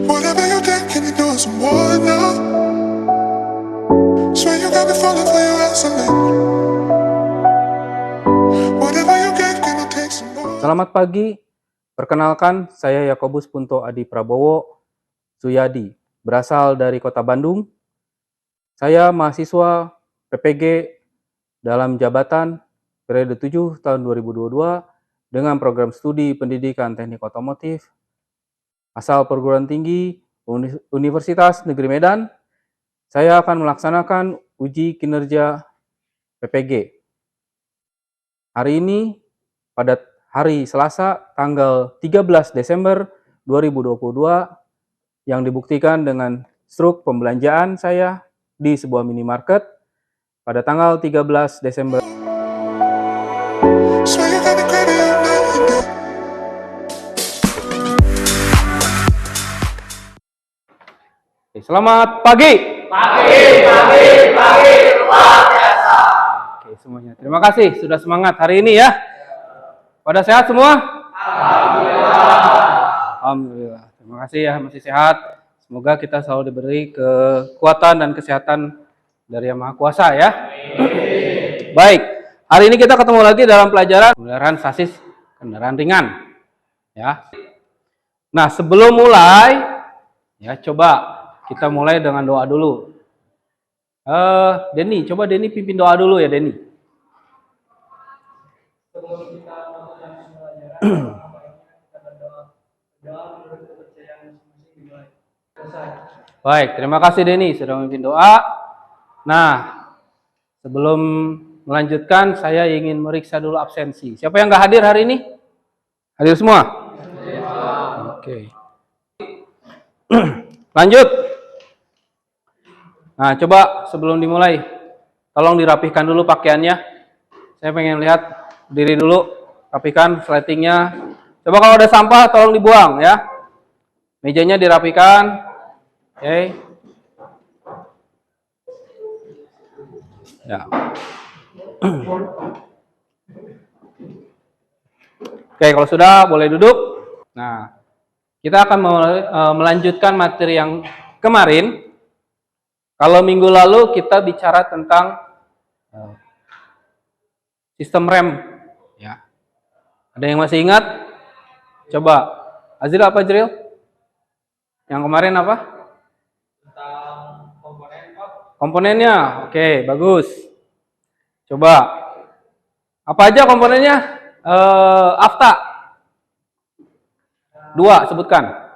Whatever you think, can you do it some more now? Swear you got me falling for your ass Whatever you get, can you take some more? Selamat pagi, perkenalkan saya Yakobus Punto Adi Prabowo Suyadi, berasal dari Kota Bandung. Saya mahasiswa PPG dalam jabatan periode 7 tahun 2022 dengan program studi pendidikan teknik otomotif asal perguruan tinggi Universitas Negeri Medan. Saya akan melaksanakan uji kinerja PPG. Hari ini pada hari Selasa tanggal 13 Desember 2022 yang dibuktikan dengan struk pembelanjaan saya di sebuah minimarket pada tanggal 13 Desember. Swear you got me crazy all night and day. Selamat pagi. Pagi, luar biasa. Oke, semuanya. Terima kasih sudah semangat hari ini ya. Pada sehat semua? Alhamdulillah. Terima kasih ya, masih sehat. Semoga kita selalu diberi kekuatan dan kesehatan dari Yang Maha Kuasa ya. Baik, hari ini kita ketemu lagi dalam pelajaran pemeliharaan sasis kendaraan ringan. Ya. Nah, sebelum mulai, ya coba kita mulai dengan doa dulu. Denny, coba Denny pimpin doa dulu ya Denny. Baik, terima kasih Denny sudah memimpin doa. Nah, sebelum melanjutkan, saya ingin meriksa dulu absensi. Siapa yang nggak hadir hari ini? Hadir semua? Oke. Lanjut. Nah, coba sebelum dimulai, tolong dirapihkan dulu pakaiannya. Saya pengen lihat diri dulu, rapikan sletingnya. Coba kalau ada sampah, tolong dibuang ya. Mejanya dirapikan. Oke. Ya. Oke, kalau sudah boleh duduk. Nah, kita akan melanjutkan materi yang kemarin. Kalau minggu lalu kita bicara tentang sistem rem, ya. Ada yang masih ingat? Coba, Azril apa Azril? Yang kemarin apa? Tentang komponen Komponennya, oke, bagus. Coba, apa aja komponennya? Afta. 2, sebutkan.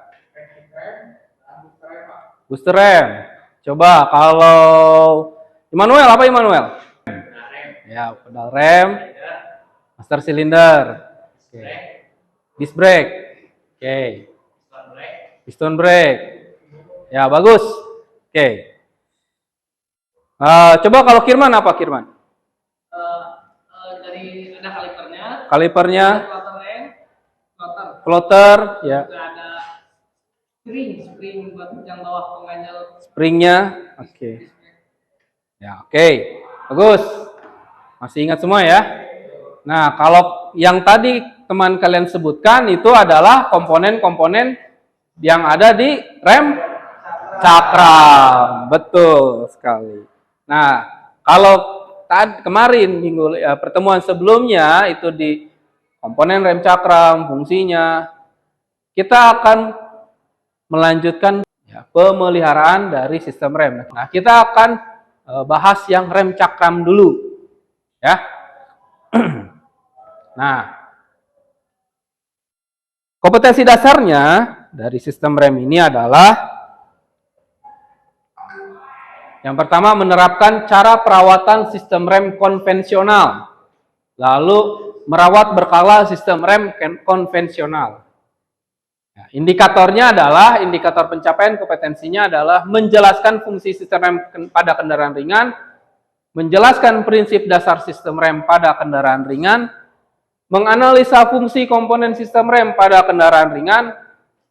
Booster rem. Coba kalau Immanuel, apa Immanuel? Ya, pedal rem, master cylinder, disc brake, oke, piston brake, ya bagus, oke. Coba kalau Kirman apa Kirman? dari ada Kalipernya, floater rem, floater, ya, juga ada spring buat yang bawah pengganjal. springnya, oke. Ya, oke, bagus. Masih ingat semua ya? Nah, kalau yang tadi teman kalian sebutkan itu adalah komponen-komponen yang ada di rem cakram. Betul sekali. Nah, kalau kemarin pertemuan sebelumnya itu di komponen rem cakram, fungsinya, kita akan melanjutkan ya, pemeliharaan dari sistem rem. Nah, kita akan bahas yang rem cakram dulu. Ya. Nah, kompetensi dasarnya dari sistem rem ini adalah yang pertama menerapkan cara perawatan sistem rem konvensional, lalu merawat berkala sistem rem konvensional. Nah, indikatornya adalah, indikator pencapaian kompetensinya adalah menjelaskan fungsi sistem rem pada kendaraan ringan, menjelaskan prinsip dasar sistem rem pada kendaraan ringan, menganalisa fungsi komponen sistem rem pada kendaraan ringan,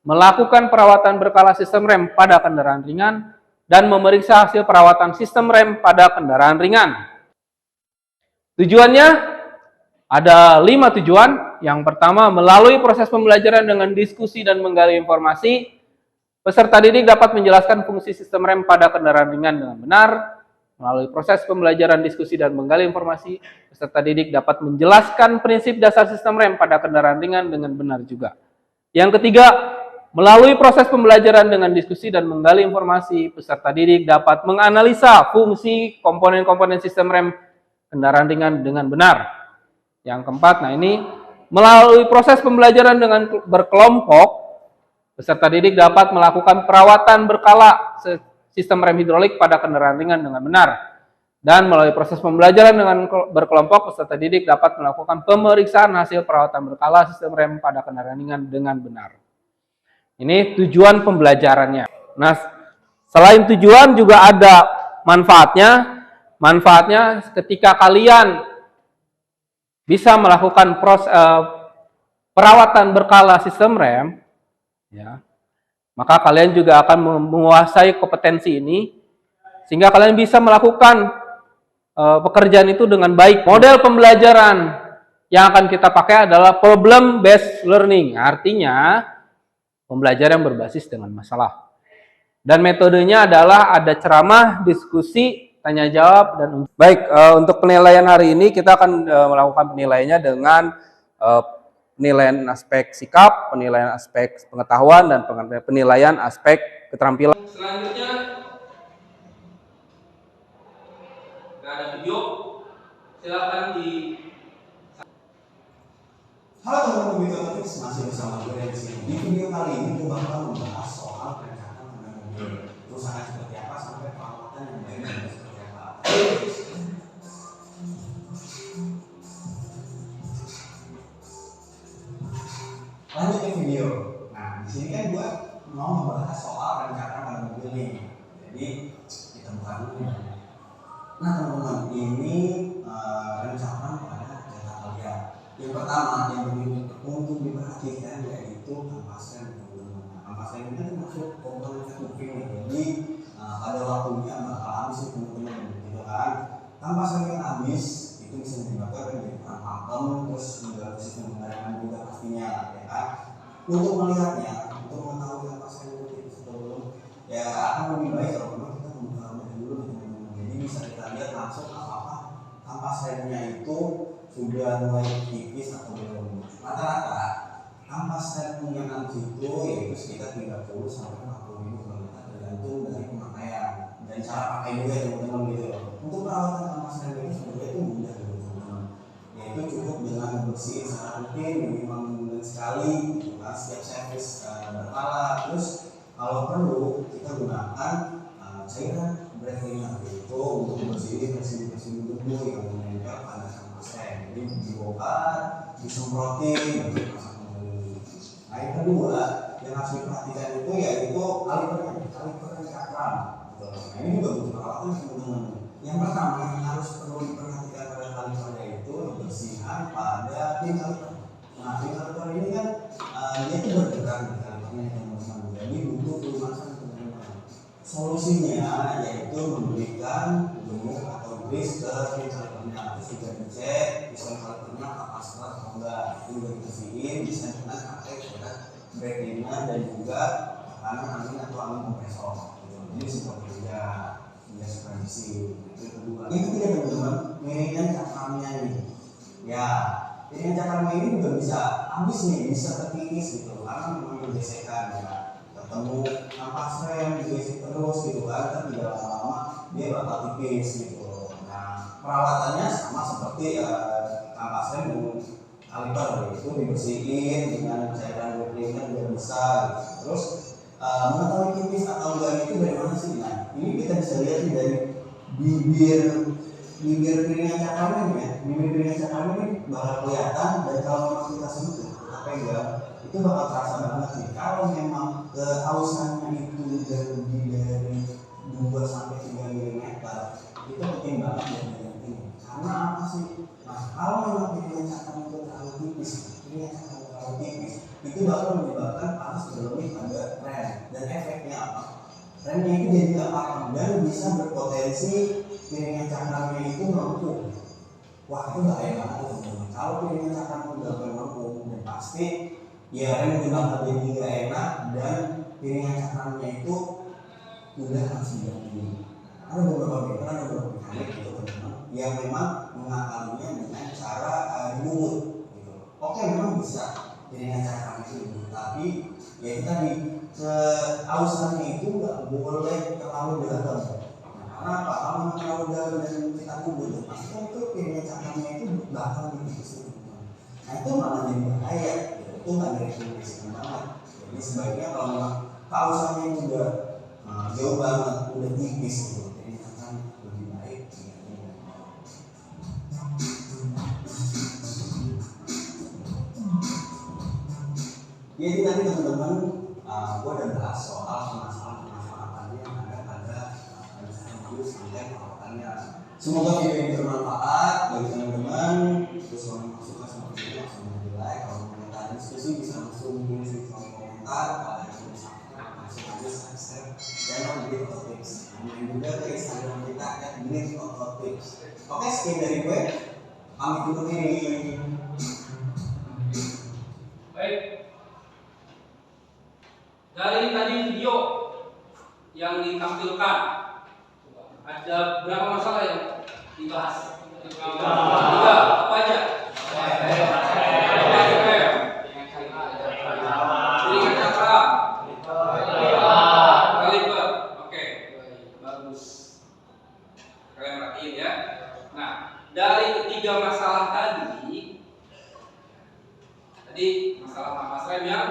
melakukan perawatan berkala sistem rem pada kendaraan ringan, dan memeriksa hasil perawatan sistem rem pada kendaraan ringan. Tujuannya ada 5 tujuan. Yang pertama, melalui proses pembelajaran dengan diskusi dan menggali informasi, Peserta didik dapat menjelaskan fungsi sistem rem pada kendaraan ringan dengan benar. Melalui proses pembelajaran, diskusi, dan menggali informasi, peserta didik dapat menjelaskan prinsip dasar sistem rem pada kendaraan ringan dengan benar juga. Yang ketiga, melalui proses pembelajaran dengan diskusi dan menggali informasi, peserta didik dapat menganalisa fungsi komponen-komponen sistem rem kendaraan ringan dengan benar. Yang keempat, nah ini melalui proses pembelajaran dengan berkelompok, peserta didik dapat melakukan perawatan berkala sistem rem hidrolik pada kendaraan ringan dengan benar. Dan melalui proses pembelajaran dengan berkelompok, peserta didik dapat melakukan pemeriksaan hasil perawatan berkala sistem rem pada kendaraan ringan dengan benar. Ini tujuan pembelajarannya. Nah, selain tujuan juga ada manfaatnya. Manfaatnya ketika kalian bisa melakukan perawatan berkala sistem rem, ya, maka kalian juga akan menguasai kompetensi ini sehingga kalian bisa melakukan pekerjaan itu dengan baik. Model pembelajaran yang akan kita pakai adalah problem based learning, artinya pembelajaran yang berbasis dengan masalah. Dan metodenya adalah ada ceramah, diskusi, tanya jawab, dan baik. Untuk penilaian hari ini kita akan melakukan penilaiannya dengan penilaian aspek sikap, penilaian aspek pengetahuan, dan penilaian aspek keterampilan. Selanjutnya, nggak ada video, silakan di. Halo teman-teman Bitotopics, masih bersama gue di sini. Di video kali ini gue bakal membahas soal perencanaan pada mobil, perusahaan seperti apa sampai perawatan yang baik dan seperti apa. Lanjut ke video. Nah, di sini kan gue mau membahas soal rencana pada mobil nih. Jadi kita buka dulu. Nah teman-teman, ini rencana pada jatah kalian. Yang pertama yang untuk diperhatikan yaitu kampas rem. Kampas rem ini termasuk komponen moving. Jadi pada waktunya bakal habis nih teman-teman, gitu kan. Kampas rem yang habis itu bisa menyebabkan rem jadi kurang pakem, terus mengganggu sistem pengereman juga pastinya, ya kan. Untuk melihatnya, untuk mengetahui kampas rem itu sebelum, ya akan lebih baik kalau memang kita membuka dulu teman-teman. Jadi bisa kita lihat langsung apakah kampas remnya itu sudah mulai tipis atau belum. Rata-rata kampas rem yang habis itu yaitu sekitar 30 sampai 40 ribu kilometer tergantung dari pemakaian dan cara pakai juga teman-teman gitu. Untuk perawatan kampas rem itu sebenarnya itu mudah teman-teman. Yaitu cukup dengan membersihkan secara rutin minimal mingguan sekali, gitu kan, setiap servis berkala. Terus kalau perlu kita gunakan cairan brake cleaner itu untuk membersihkan residu-residu debu yang menempel pada kampas rem. Jadi dibongkar, disemprotin, dan dipasang kembali. Nah yang kedua yang harus diperhatikan itu yaitu kaliper cakram. Nah ini juga butuh perawatan teman-teman. Yang pertama yang harus perlu diperhatikan pada kalipernya itu kebersihan pada pin kaliper. Nah pin kaliper ini kan dia itu bergerak di kalipernya teman-teman. Jadi butuh pelunasan teman-teman. Solusinya yaitu memberikan gemuk atau grease ke pin kalipernya. Terus juga dicek piston kalipernya kapas atau enggak. Itu juga dibersihin, bisa dengan pakai cairan brake cleaner dan juga tekanan angin atau angin kompresor. Jadi seperti juga dia supervisi. Itu kedua. Yang ketiga teman-teman, miringan cakramnya nih. Ya, miringan cakramnya ini juga bisa habis nih, bisa terkikis gitu. Karena memang bergesekan ya. Ketemu kampas rem digesek terus gitu kan, kan tidak lama-lama dia bakal tipis gitu. Nah perawatannya sama seperti kampas rem dan kaliper itu dibersihin dengan cairan brake cleaner juga bisa gitu. Terus mengetahui tipis atau enggak itu dari mana sih? Nah ini kita bisa lihat nih dari bibir piringan cakramnya nih ya. Bibir piringan cakramnya ini bakal kelihatan, dan kalau memang kita sentuh kita pegang itu bakal terasa banget nih. Kalau memang kehausannya itu udah lebih dari 2 sampai 3 mm itu penting banget ya diganti. Karena apa sih? Nah kalau memang piringan cakram itu terlalu tipis, itu bakal menyebabkan panas berlebih pada rem, dan efeknya apa? Remnya itu jadi nggak pakem dan bisa berpotensi piringan cakramnya itu melengkung. Wah itu bahaya banget teman-teman. Kalau piringan cakram udah melengkung dan pasti ya rem juga bakal jadi nggak enak dan piringan cakramnya itu udah harus diganti. Ada beberapa meter, ada beberapa mekanik gitu teman-teman yang memang mengakalinya dengan cara dibungut gitu. Oke, memang bisa piringan cakram itu dibungut, tapi ya itu tadi ausannya itu nggak boleh terlalu dalam. Karena apa? Kalau memang terlalu dalam dan kita bungut, pasti kan itu piringan cakramnya itu bakal dipipis teman-teman. Nah itu malah jadi bahaya gitu. Itu nggak direkomendasikan banget. Jadi sebaiknya kalau memang pausannya udah jauh banget, udah tipis gitu, jadi akan lebih baik. Jadi tadi teman-teman, gue udah bahas soal permasalahan-permasalahan yang ada pada modul sampai perawatannya. Semoga video ini bermanfaat bagi teman-teman. Terus kalau mau suka sama video langsung di like. Kalau mau minta diskusi bisa langsung tulis di kolom komentar. Kalau ada yang bisa langsung aja subscribe channel Belief Auto Tips. Dan juga ke Instagram kita @Belief Auto Tips. Oke, sekian dari gue. Pamit dulu nih. Baik. Dari tadi video yang ditampilkan, ada berapa masalah yang dibahas? Tiga. Apa aja? Piringan cakram, kaliber. Oke, bagus. Kalian perhatiin ya. Nah, dari ketiga masalah tadi masalah kampas rem yang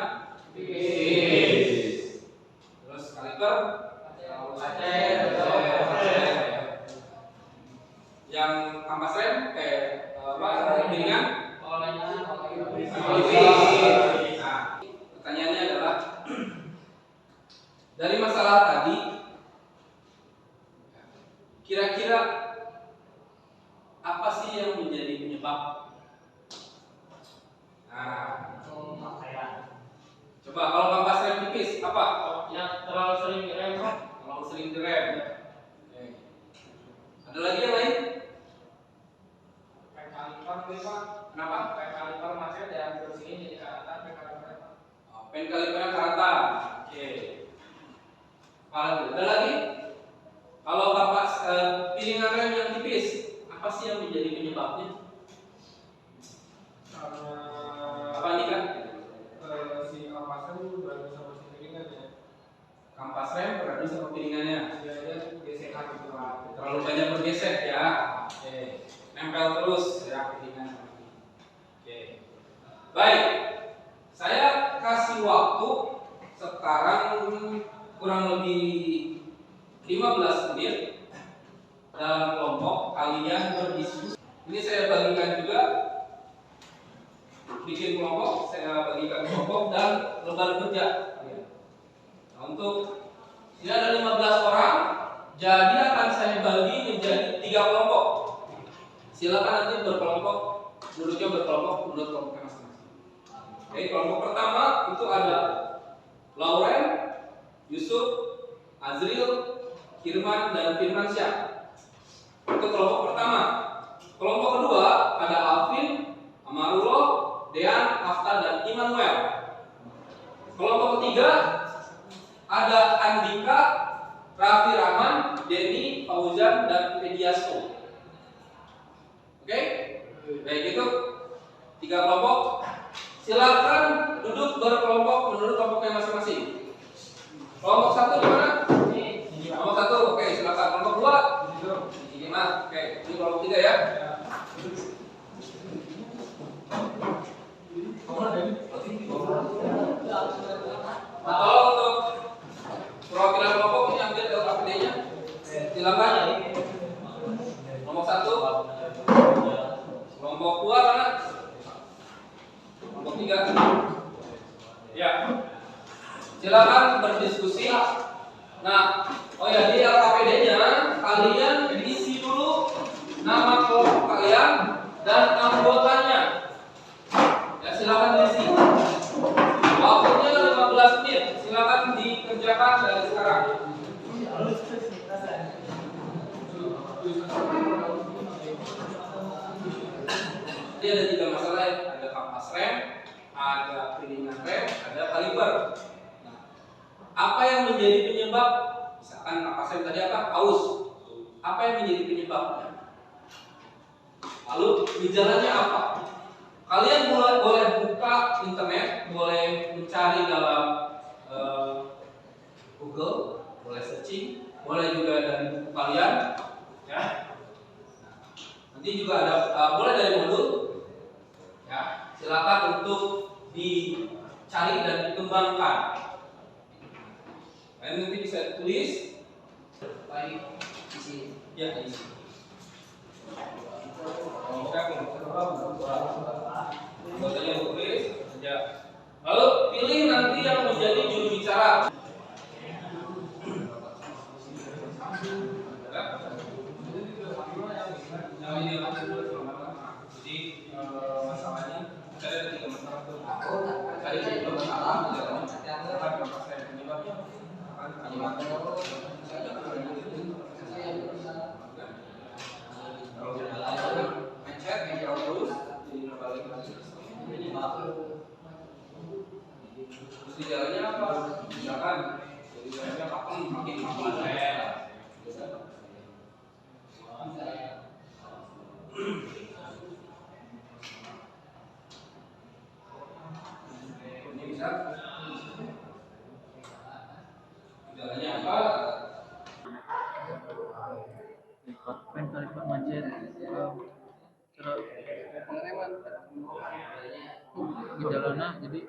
tipis. Terus kaliber yang kampas rem piringan tipis. Nah, pertanyaannya adalah dari masalah tadi kira-kira apa sih yang menjadi penyebab? Nah, coba kalau kampas rem tipis apa? Yang terlalu sering direm. Kalau sering direm. Oke. Ada lagi yang lain? Kenapa? Kaliper macet ya, terus ini jadi karatan, kaliper. Pen kalipernya karatan. Oke. Ada lagi? Kalau kampas piringan rem yang tipis, apa sih yang menjadi penyebabnya? Apa nih kan? Si kampasan baru sama si piringan ya. Kampas rem beradu sama piringannya. Dia gesekan gitu lah. Terlalu banyak bergesek ya. Oke. Nempel terus ya piringan. Oke. Baik. Saya kasih waktu sekarang kurang lebih 15 menit dalam kelompok kalian berdiskusi. Ini saya bagikan juga, bikin kelompok, saya bagikan kelompok dan lembar kerja. Nah, untuk ini ada 15 orang, jadi akan saya bagi menjadi 3 kelompok. Silakan nanti berkelompok, duduknya berkelompok menurut kelompoknya masing-masing. Oke, kelompok pertama itu ada Lauren, Yusuf, Azril, Firman, dan Firmansyah. Itu kelompok pertama. Kelompok kedua ada Alvin, Amarullah, Dean, Hafta, dan Immanuel. Kelompok ketiga ada Andika, Raffi Rahman, Denny, Fauzan, dan Ediasto. Oke? Baik, itu 3 kelompok. Silakan duduk berkelompok menurut kelompoknya masing-masing. Kelompok 1 di mana? Kelompok 1, oke, silakan. Kelompok 2 ini mah, oke. Ini kelompok 3 ya. Nah, tolong untuk perwakilan kelompok ini ambil LKPD-nya. Silakan. Kelompok 1, kelompok 2 mana? Kelompok 3. Ya. Silakan berdiskusi. Nah, oh ya, di LKPD-nya kalian isi dulu nama kelompok kalian dan anggotanya. Ya, silakan diisi. Waktunya 15 menit. Silakan dikerjakan dari sekarang. Jadi ada 3 masalah, ada kampas rem, ada piringan rem, ada kaliber. Nah, menjadi penyebab? Misalkan kampas rem tadi apa? Aus. Apa yang menjadi penyebabnya? Lalu gejalanya apa? Kalian boleh buka internet, boleh mencari dalam Google, boleh searching, boleh juga dari buku kalian, ya. Nanti juga ada boleh dari modul, ya. Silakan untuk dicari dan dikembangkan. Kalian nanti bisa tulis, baik di sini, ya di sini. Bahasanya tulis saja. Lalu pilih nanti yang menjadi juru bicara. Jadi masalahnya ada 3 masalah tuh. Ada 3 masalah. Mencet yang jauh terus, jadi balik lagi. Terus gejalanya apa? Misalkan gejalanya pakem, makin ini bisa. Gejalanya apa? Pen kaliper macet, pengereman, gejalanya jadi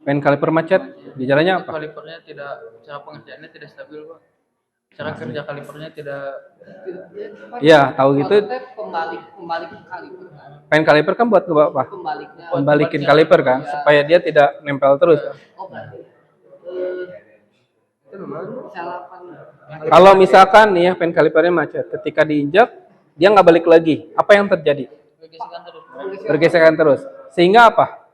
Pen kaliper macet, gejalanya apa? kalipernya tidak, cara pengerjaannya tidak stabil pak. Cara kerja kalipernya tidak. Iya, tahu gitu. Pembalik kaliper. Pen kaliper kan buat apa? Pembaliknya. Membalikin kaliper kan, supaya dia tidak nempel terus. Oh berarti. Salah Kalau misalkan nih ya pen kalipernya macet, ketika diinjak dia nggak balik lagi, apa yang terjadi? bergesekan terus. Bergesekan terus. Sehingga apa?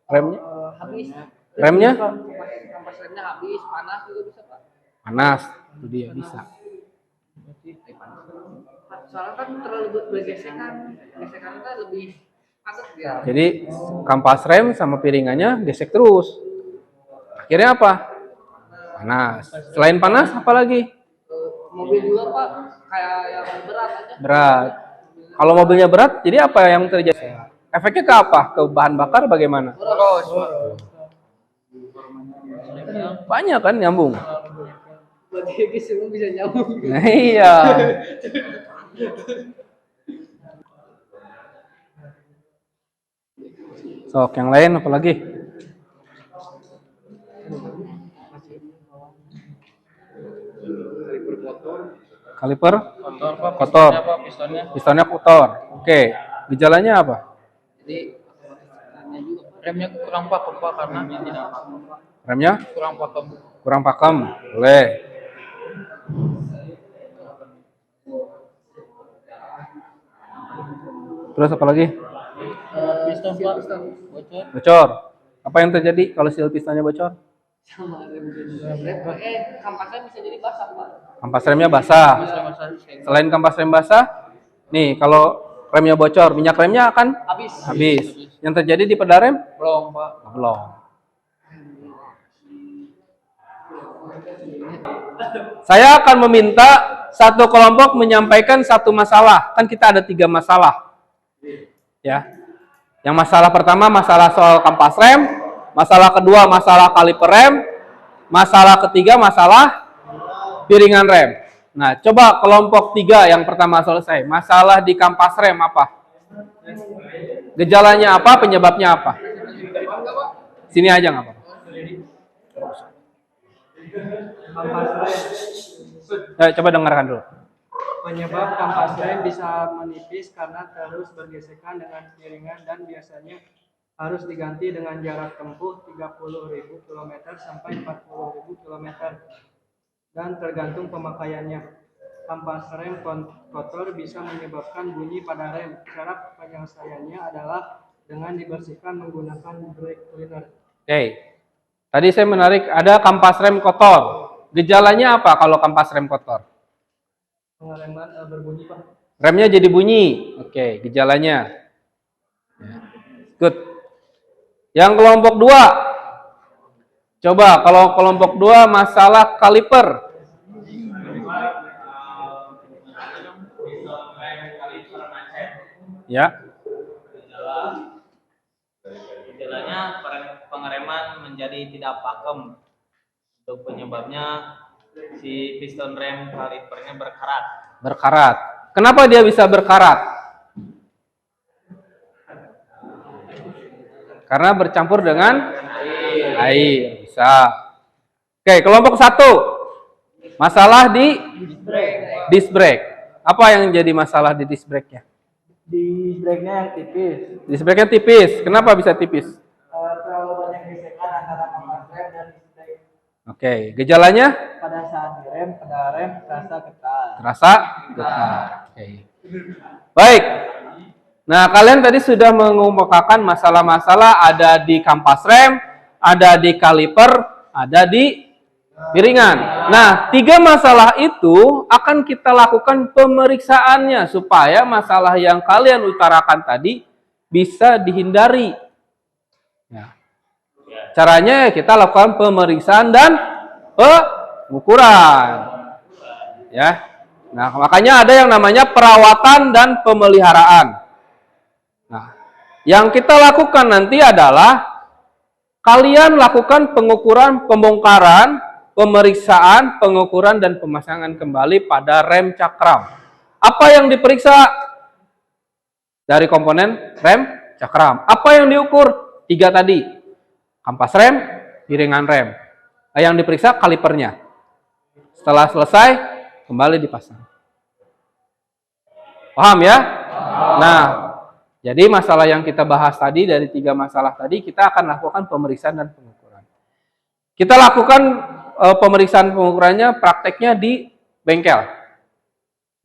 Remnya? Habis. Remnya? Kampas remnya habis, panas juga bisa pak. Panas, itu dia bisa. Soalnya kan terlalu bergesekan, gesekan kan lebih padat dia. Jadi kampas rem sama piringannya gesek terus. Akhirnya apa? Panas. Selain panas, apa lagi? Mobil juga pak, kayak yang berat aja. Berat. Kalau mobilnya berat, jadi apa yang terjadi? Efeknya ke apa? Ke bahan bakar bagaimana? Terus. Banyak kan nyambung. Berarti semua bisa nyambung. Nah, iya. Sok, yang lain apa lagi? Kaliper Kotor pak, kotor. pistonnya. Pistonnya kotor. Oke. Gejalanya apa? Jadi remnya kurang pakem pak karena tidak Remnya kurang pakem. kurang pakem. Boleh. Terus apa lagi? Piston pak, bocor. Bocor. Apa yang terjadi kalau seal pistonnya bocor? Sama rem kampasnya bisa jadi basah pak. Kampas remnya basah. Basah. Selain kampas rem basah, nih kalau remnya bocor, minyak remnya akan habis. Yang terjadi di pedal rem? Belum pak. Belum. Saya akan meminta satu kelompok menyampaikan satu masalah. Kan kita ada 3 masalah. Ya. Yang masalah pertama masalah soal kampas rem, masalah kedua masalah kaliper rem, masalah ketiga masalah piringan rem. Nah, coba kelompok 3 yang pertama selesai. Masalah di kampas rem apa? Gejalanya apa? Penyebabnya apa? Sini aja nggak apa-apa. Kampas rem. Coba dengarkan dulu. Penyebab kampas rem bisa menipis karena terus bergesekan dengan piringan dan biasanya harus diganti dengan jarak tempuh 30.000 km sampai 40.000 km dan tergantung pemakaiannya. Kampas rem kotor bisa menyebabkan bunyi pada rem. Cara penyelesaiannya adalah dengan dibersihkan menggunakan brake cleaner. Oke. Tadi saya menarik ada kampas rem kotor. Gejalanya apa kalau kampas rem kotor? Pengereman berbunyi pak. Remnya jadi bunyi. Oke, gejalanya. Good. Yang kelompok 2. Coba kalau kelompok 2 masalah kaliper. Ya. Gejalanya pengereman menjadi tidak pakem. Untuk penyebabnya si piston rem kalipernya berkarat. Berkarat. Kenapa dia bisa berkarat? Karena bercampur dengan air. Bisa. Oke, kelompok 1. Masalah di disc brake. Apa yang jadi masalah di disc brake-nya? Di brake-nya yang tipis. Disc brake-nya tipis. Kenapa bisa tipis? Terlalu banyak gesekan antara kampas rem dan disc brake. Oke, gejalanya Pada saat direm, pedal rem terasa getar. terasa getar. Oke. Baik. Nah, kalian tadi sudah mengemukakan masalah-masalah ada di kampas rem, ada di kaliper, ada di piringan. Nah, 3 masalah itu akan kita lakukan pemeriksaannya supaya masalah yang kalian utarakan tadi bisa dihindari. Ya. Caranya kita lakukan pemeriksaan dan pengukuran. Ya. Nah, makanya ada yang namanya perawatan dan pemeliharaan. Nah, yang kita lakukan nanti adalah kalian lakukan pengukuran, pembongkaran, pemeriksaan, pengukuran, dan pemasangan kembali pada rem cakram. Apa yang diperiksa dari komponen rem cakram? Apa yang diukur? 3 tadi. Kampas rem, piringan rem. Yang diperiksa kalipernya. Setelah selesai, kembali dipasang. Paham ya? Nah, jadi masalah yang kita bahas tadi dari 3 masalah tadi, kita akan lakukan pemeriksaan dan pengukuran. Kita lakukan pemeriksaan pengukurannya, prakteknya di bengkel.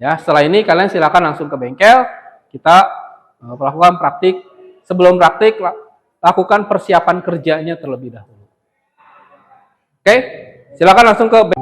Ya, setelah ini kalian silakan langsung ke bengkel. Kita melakukan praktik. Sebelum praktik, lakukan persiapan kerjanya terlebih dahulu. Oke, silakan langsung ke bengkel.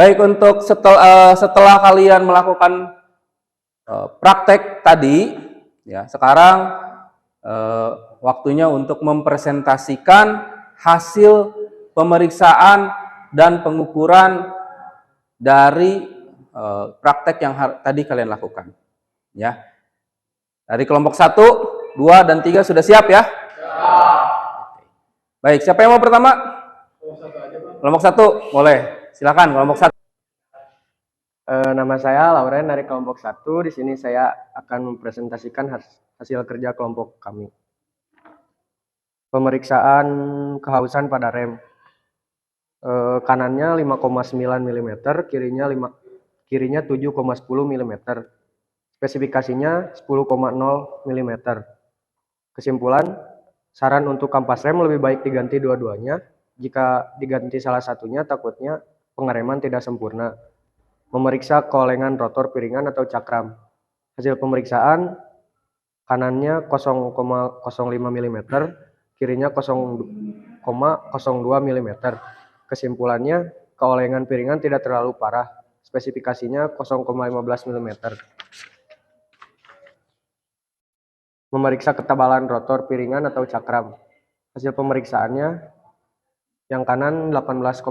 Baik, untuk setelah kalian melakukan praktek tadi, ya sekarang waktunya untuk mempresentasikan hasil pemeriksaan dan pengukuran dari praktek yang tadi kalian lakukan. Ya, dari kelompok 1, 2, dan 3 sudah siap ya? Baik, siapa yang mau pertama? Kelompok 1, boleh. Silakan kelompok 1. Nama saya Lauren dari kelompok 1. Di sini saya akan mempresentasikan hasil kerja kelompok kami. Pemeriksaan kehausan pada rem. Kanannya 5,9 mm, kirinya 7,10 mm. Spesifikasinya 10,0 mm. Kesimpulan, saran untuk kampas rem lebih baik diganti dua-duanya. Jika diganti salah satunya, takutnya pengereman tidak sempurna. Memeriksa keolengan rotor piringan atau cakram. Hasil pemeriksaan, kanannya 0,05 mm, kirinya 0,02 mm. Kesimpulannya, keolengan piringan tidak terlalu parah. Spesifikasinya 0,15 mm. Memeriksa ketebalan rotor piringan atau cakram. Hasil pemeriksaannya, yang kanan 18,42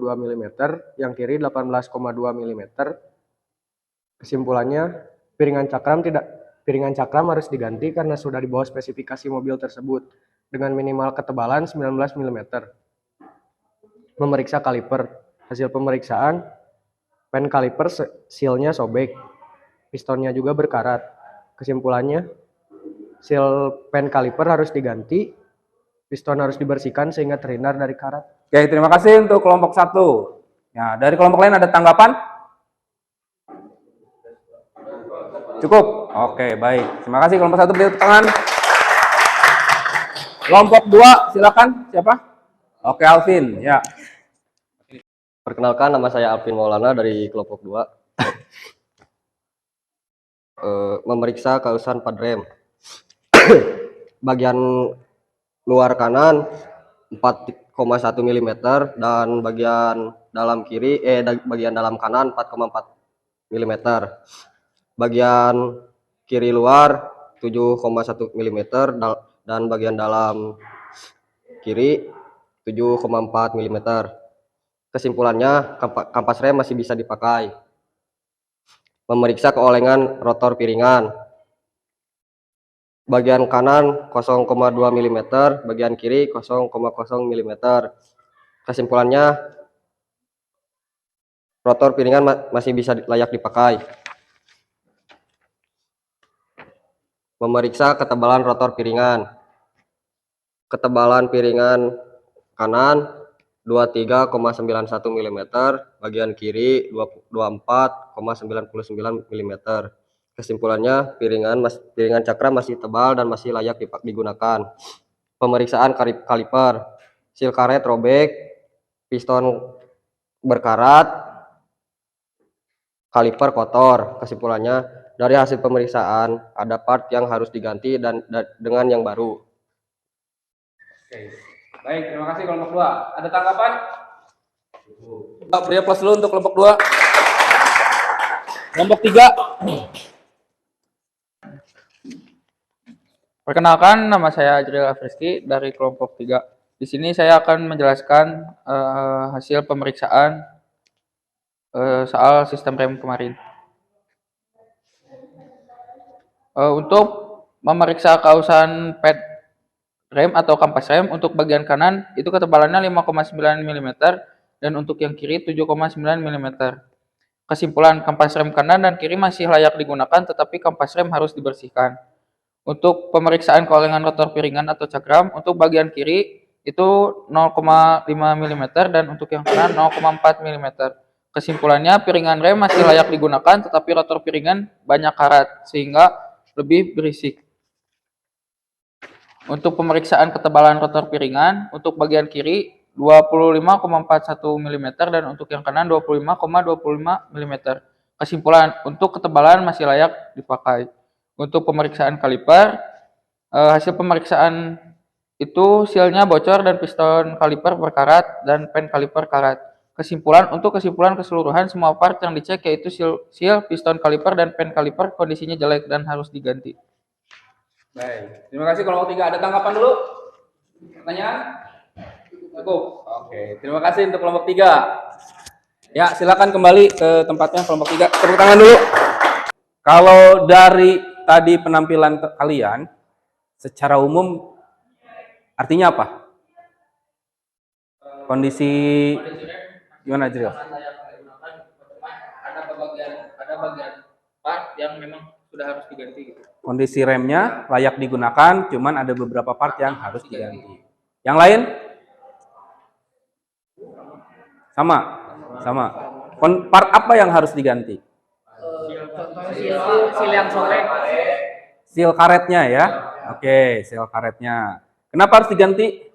mm, yang kiri 18,2 mm. Kesimpulannya, piringan cakram harus diganti karena sudah di bawah spesifikasi mobil tersebut dengan minimal ketebalan 19 mm. Memeriksa kaliper. Hasil pemeriksaan, pen kaliper sealnya sobek, pistonnya juga berkarat. Kesimpulannya, seal pen kaliper harus diganti, piston harus dibersihkan sehingga terhindar dari karat. Oke, terima kasih untuk kelompok 1. Ya, dari kelompok lain ada tanggapan? Cukup? Oke, baik. Terima kasih kelompok 1, beri tepuk tangan. Kelompok 2, silakan. Siapa? Oke, Alvin. Ya. Perkenalkan, nama saya Alvin Maulana dari kelompok 2. Memeriksa kehausan pada rem. Bagian luar kanan 4,1 mm dan bagian dalam kanan 4,4 mm. Bagian kiri luar 7,1 mm dan bagian dalam kiri 7,4 mm. Kesimpulannya, kampas rem masih bisa dipakai. Memeriksa keolengan rotor piringan. Bagian kanan 0,2 mm, bagian kiri 0,0 mm. Kesimpulannya, rotor piringan masih bisa layak dipakai. Memeriksa ketebalan rotor piringan. Ketebalan piringan kanan 23,91 mm, bagian kiri 24,99 mm. Kesimpulannya, piringan cakram masih tebal dan masih layak digunakan. Pemeriksaan kaliper. Seal karet robek, piston berkarat, kaliper kotor. Kesimpulannya, dari hasil pemeriksaan ada part yang harus diganti dan dengan yang baru. Oke. Baik, terima kasih kelompok 2. Ada tanggapan? Beri aplaus dulu untuk kelompok 2. Kelompok 3. Perkenalkan, nama saya Ajril Afriski dari kelompok 3. Di sini saya akan menjelaskan hasil pemeriksaan soal sistem rem kemarin. Untuk memeriksa kehausan pad rem atau kampas rem, untuk bagian kanan itu ketebalannya 5,9 mm dan untuk yang kiri 7,9 mm. Kesimpulan, kampas rem kanan dan kiri masih layak digunakan, tetapi kampas rem harus dibersihkan. Untuk pemeriksaan keolengan rotor piringan atau cakram, untuk bagian kiri itu 0,5 mm dan untuk yang kanan 0,4 mm. Kesimpulannya, piringan rem masih layak digunakan, tetapi rotor piringan banyak karat sehingga lebih berisik. Untuk pemeriksaan ketebalan rotor piringan, untuk bagian kiri 25,41 mm dan untuk yang kanan 25,25 mm. Kesimpulan, untuk ketebalan masih layak dipakai. Untuk pemeriksaan kaliper, hasil pemeriksaan itu sealnya bocor dan piston kaliper berkarat dan pen kaliper karat. Untuk kesimpulan keseluruhan, semua part yang dicek yaitu seal, piston kaliper, dan pen kaliper kondisinya jelek dan harus diganti. Baik, terima kasih kelompok 3. Ada tanggapan dulu? Pertanyaan? Cukup. Oke, terima kasih untuk kelompok 3. Ya, silakan kembali ke tempatnya kelompok 3. Tepuk tangan dulu. Kalau dari tadi penampilan kalian, secara umum artinya apa? Kondisi gimana, Jril? Ada bagian part yang memang sudah harus diganti gitu. Kondisi remnya layak digunakan, cuman ada beberapa part yang harus diganti. Yang lain? Sama. Part apa yang harus diganti? Sil yang sobek. Seal karetnya ya. Oke, seal karetnya. Kenapa harus diganti?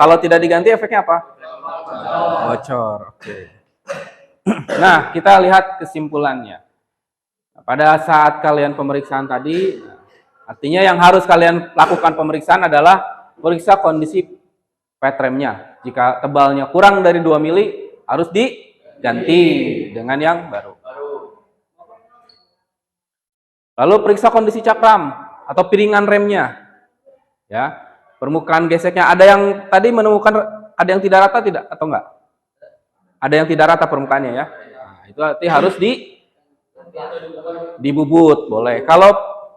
Kalau tidak diganti efeknya apa? Bocor. Oke. Nah, kita lihat kesimpulannya. Pada saat kalian pemeriksaan tadi, artinya yang harus kalian lakukan pemeriksaan adalah periksa kondisi pet remnya. Jika tebalnya kurang dari 2 mili, harus diganti dengan yang baru. Lalu periksa kondisi cakram atau piringan remnya. Ya, permukaan geseknya. Ada yang tadi menemukan ada yang tidak rata tidak atau enggak? Ada yang tidak rata permukaannya ya. Nah, itu arti harus dibubut, boleh. Kalau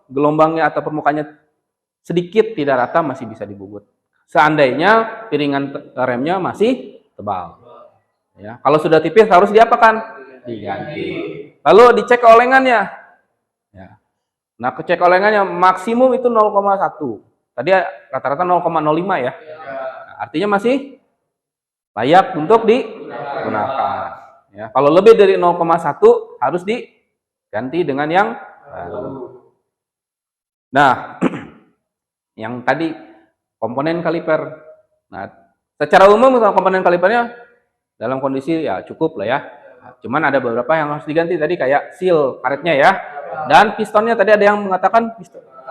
gelombangnya atau permukaannya sedikit tidak rata masih bisa dibubut. Seandainya piringan remnya masih tebal. Ya, kalau sudah tipis harus diapakan? Diganti. Lalu dicek olengannya. Ya. Nah, cek olengannya maksimum itu 0,1. Tadi rata-rata 0,05 ya. Nah, artinya masih layak untuk digunakan. Ya, kalau lebih dari 0,1 harus diganti dengan yang baru. Nah, yang tadi komponen kaliper. Nah, secara umum komponen kalipernya dalam kondisi ya cukup lah ya. Cuman ada beberapa yang harus diganti tadi kayak seal karetnya ya. Dan pistonnya tadi ada yang mengatakan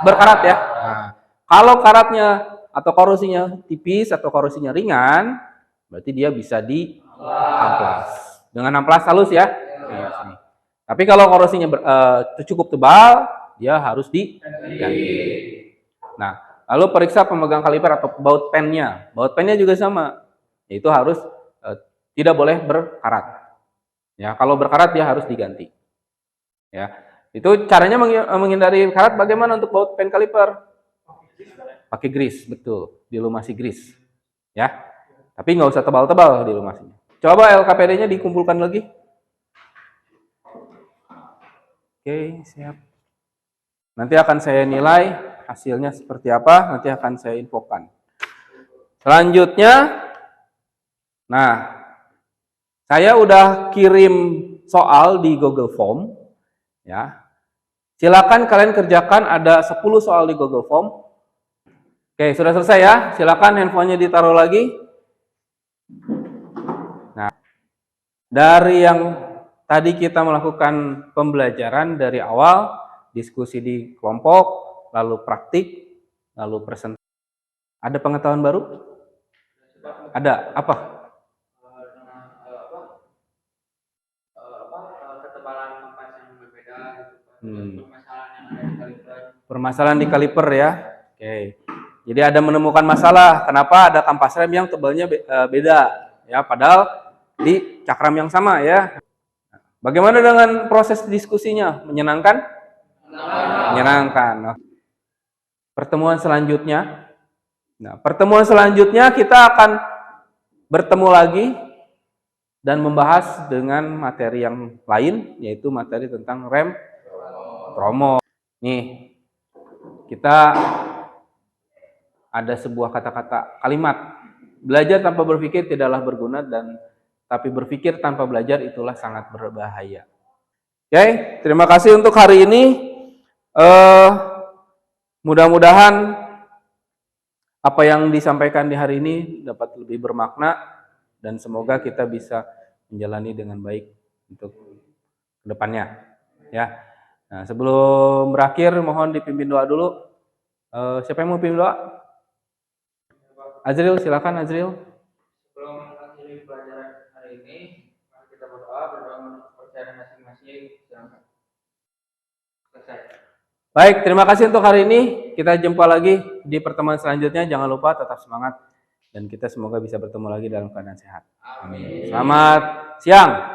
berkarat ya. Nah, kalau karatnya atau korosinya tipis atau korosinya ringan, berarti dia bisa diamplas. Dengan amplas halus ya. Nah, tapi kalau korosinya cukup tebal, dia harus diganti. Nah, lalu periksa pemegang kaliper atau baut pennya. Baut pennya juga sama, yaitu harus tidak boleh berkarat. Ya, kalau berkarat dia harus diganti. Ya, itu caranya menghindari karat. Bagaimana untuk baut pen kaliper? Pakai grease, betul, dilumasi grease. Ya, tapi nggak usah tebal-tebal dilumasinya. Coba LKPD-nya dikumpulkan lagi. Oke, siap. Nanti akan saya nilai hasilnya seperti apa, nanti akan saya infokan. Selanjutnya, nah, saya udah kirim soal di Google Form, ya. Silakan kalian kerjakan, ada 10 soal di Google Form. Oke, sudah selesai ya. Silakan handphonenya ditaruh lagi. Nah, dari yang tadi kita melakukan pembelajaran dari awal, diskusi di kelompok, lalu praktik, lalu presentasi. Ada pengetahuan baru? Ada apa? Ketebalan kompas yang berbeda, Permasalahan di kaliper ya. Oke. Jadi ada menemukan masalah, kenapa ada kampas rem yang tebalnya beda ya, padahal di cakram yang sama ya. Bagaimana dengan proses diskusinya? Menyenangkan? Menyenangkan. Pertemuan selanjutnya. Nah, pertemuan selanjutnya kita akan bertemu lagi dan membahas dengan materi yang lain, yaitu materi tentang rem promo. Nih, kita ada sebuah kata-kata kalimat, belajar tanpa berpikir tidaklah berguna, dan tapi berpikir tanpa belajar itulah sangat berbahaya. Oke, terima kasih untuk hari ini. Mudah-mudahan apa yang disampaikan di hari ini dapat lebih bermakna dan semoga kita bisa menjalani dengan baik untuk kedepannya. Ya. Nah, sebelum berakhir mohon dipimpin doa dulu. Siapa yang mau pimpin doa? Azril, silakan Azril. Sebelum mengakhiri pelajaran hari ini, mari kita berdoa menurut kepercayaan masing-masing. Selesai. Baik, terima kasih untuk hari ini. Kita jumpa lagi di pertemuan selanjutnya. Jangan lupa tetap semangat dan kita semoga bisa bertemu lagi dalam keadaan sehat. Amin. Selamat siang.